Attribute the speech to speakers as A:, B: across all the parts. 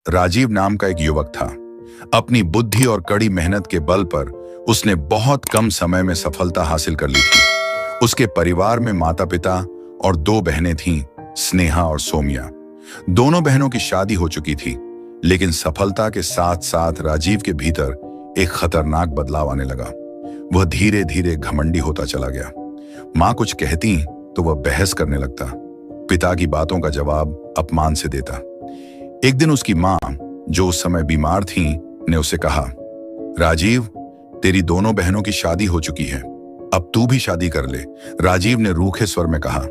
A: राजीव नाम का एक युवक था। अपनी बुद्धि और कड़ी मेहनत के बल पर उसने बहुत कम समय में सफलता हासिल कर ली थी। उसके परिवार में माता पिता और दो बहनें थीं, स्नेहा और सोमिया। दोनों बहनों की शादी हो चुकी थी, लेकिन सफलता के साथ साथ राजीव के भीतर एक खतरनाक बदलाव आने लगा। वह धीरे धीरे घमंडी होता चला गया। माँ कुछ कहती तो वह बहस करने लगता, पिता की बातों का जवाब अपमान से देता। एक दिन उसकी माँ, जो उस समय बीमार थी, ने उसे कहा, राजीव, तेरी दोनों बहनों की शादी हो चुकी है, अब तू भी शादी कर ले। राजीव ने रूखे स्वर में कहा,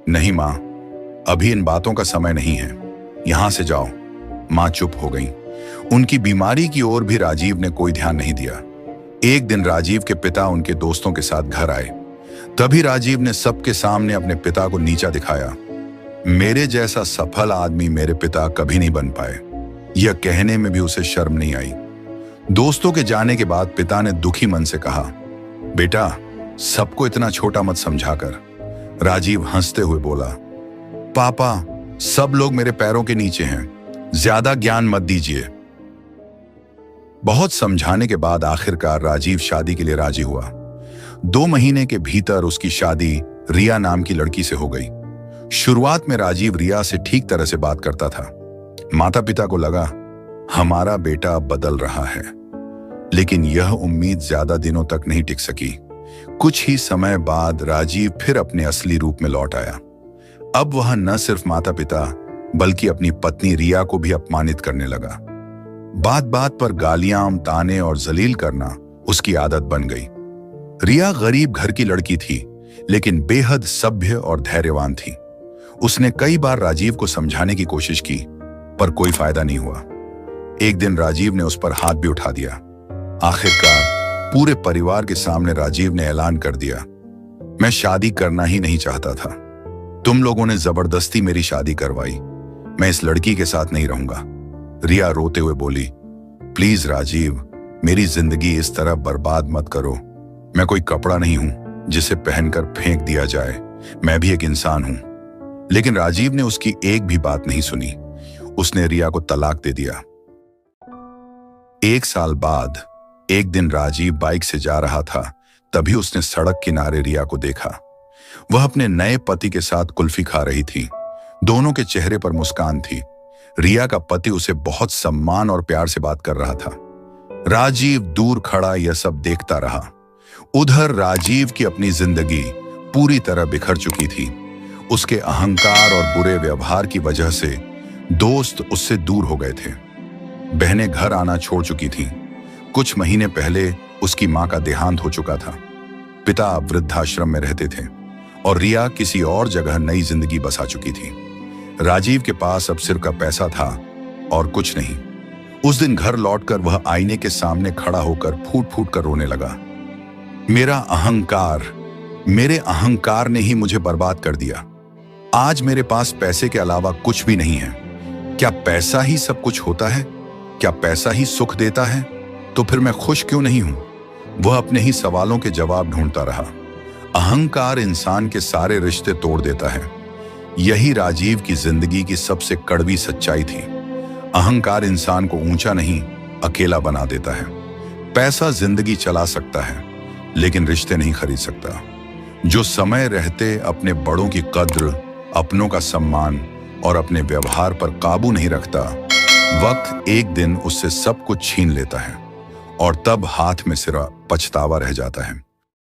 A: नहीं माँ, अभी इन बातों का समय नहीं है, यहां से जाओ। माँ चुप हो गई। उनकी बीमारी की ओर भी राजीव ने कोई ध्यान नहीं दिया। एक दिन राजीव के पिता उनके दोस्तों के साथ घर आए। तभी राजीव ने सबके सामने अपने पिता को नीचा दिखाया। मेरे जैसा सफल आदमी मेरे पिता कभी नहीं बन पाए। यह कहने में भी उसे शर्म नहीं आई। दोस्तों के जाने के बाद पिता ने दुखी मन से कहा, बेटा, सबको इतना छोटा मत समझा कर। राजीव हंसते हुए बोला, पापा, सब लोग मेरे पैरों के नीचे हैं, ज्यादा ज्ञान मत दीजिए। बहुत समझाने के बाद आखिरकार राजीव शादी के लिए राजी हुआ। 2 महीने के भीतर उसकी शादी रिया नाम की लड़की से हो गई। शुरुआत में राजीव रिया से ठीक तरह से बात करता था। माता पिता को लगा, हमारा बेटा बदल रहा है, लेकिन यह उम्मीद ज्यादा दिनों तक नहीं टिक सकी। कुछ ही समय बाद राजीव फिर अपने असली रूप में लौट आया। अब वह न सिर्फ माता पिता बल्कि अपनी पत्नी रिया को भी अपमानित करने लगा। बात बात पर गालियां, ताने और जलील करना उसकी आदत बन गई। रिया गरीब घर की लड़की थी, लेकिन बेहद सभ्य और धैर्यवान थी। उसने कई बार राजीव को समझाने की कोशिश की, पर कोई फायदा नहीं हुआ। एक दिन राजीव ने उस पर हाथ भी उठा दिया। आखिरकार पूरे परिवार के सामने राजीव ने ऐलान कर दिया, मैं शादी करना ही नहीं चाहता था। तुम लोगों ने जबरदस्ती मेरी शादी करवाई। मैं इस लड़की के साथ नहीं रहूंगा। रिया रोते हुए बोली, प्लीज राजीव, मेरी जिंदगी इस तरह बर्बाद मत करो। मैं कोई कपड़ा नहीं हूं जिसे पहनकर फेंक दिया जाए। मैं भी एक इंसान हूं। लेकिन राजीव ने उसकी एक भी बात नहीं सुनी। उसने रिया को तलाक दे दिया। 1 साल बाद एक दिन राजीव बाइक से जा रहा था, तभी उसने सड़क किनारे रिया को देखा। वह अपने नए पति के साथ कुल्फी खा रही थी। दोनों के चेहरे पर मुस्कान थी। रिया का पति उसे बहुत सम्मान और प्यार से बात कर रहा था। राजीव दूर खड़ा यह सब देखता रहा। उधर राजीव की अपनी जिंदगी पूरी तरह बिखर चुकी थी। उसके अहंकार और बुरे व्यवहार की वजह से दोस्त उससे दूर हो गए थे। बहनें घर आना छोड़ चुकी थीं। कुछ महीने पहले उसकी मां का देहांत हो चुका था। पिता वृद्धाश्रम में रहते थे और रिया किसी और जगह नई जिंदगी बसा चुकी थी। राजीव के पास अब सिर का पैसा था और कुछ नहीं। उस दिन घर लौटकर वह आईने के सामने खड़ा होकर फूट फूट कर रोने लगा। मेरे अहंकार ने ही मुझे बर्बाद कर दिया। आज मेरे पास पैसे के अलावा कुछ भी नहीं है। क्या पैसा ही सब कुछ होता है? क्या पैसा ही सुख देता है? तो फिर मैं खुश क्यों नहीं हूं? वह अपने ही सवालों के जवाब ढूंढता रहा। अहंकार इंसान के सारे रिश्ते तोड़ देता है। यही राजीव की जिंदगी की सबसे कड़वी सच्चाई थी। अहंकार इंसान को ऊंचा नहीं, अकेला बना देता है। पैसा जिंदगी चला सकता है, लेकिन रिश्ते नहीं खरीद सकता। जो समय रहते अपने बड़ों की कद्र, अपनों का सम्मान और अपने व्यवहार पर काबू नहीं रखता, वक्त एक दिन उससे सब कुछ छीन लेता है और तब हाथ में सिर्फ पछतावा रह जाता है।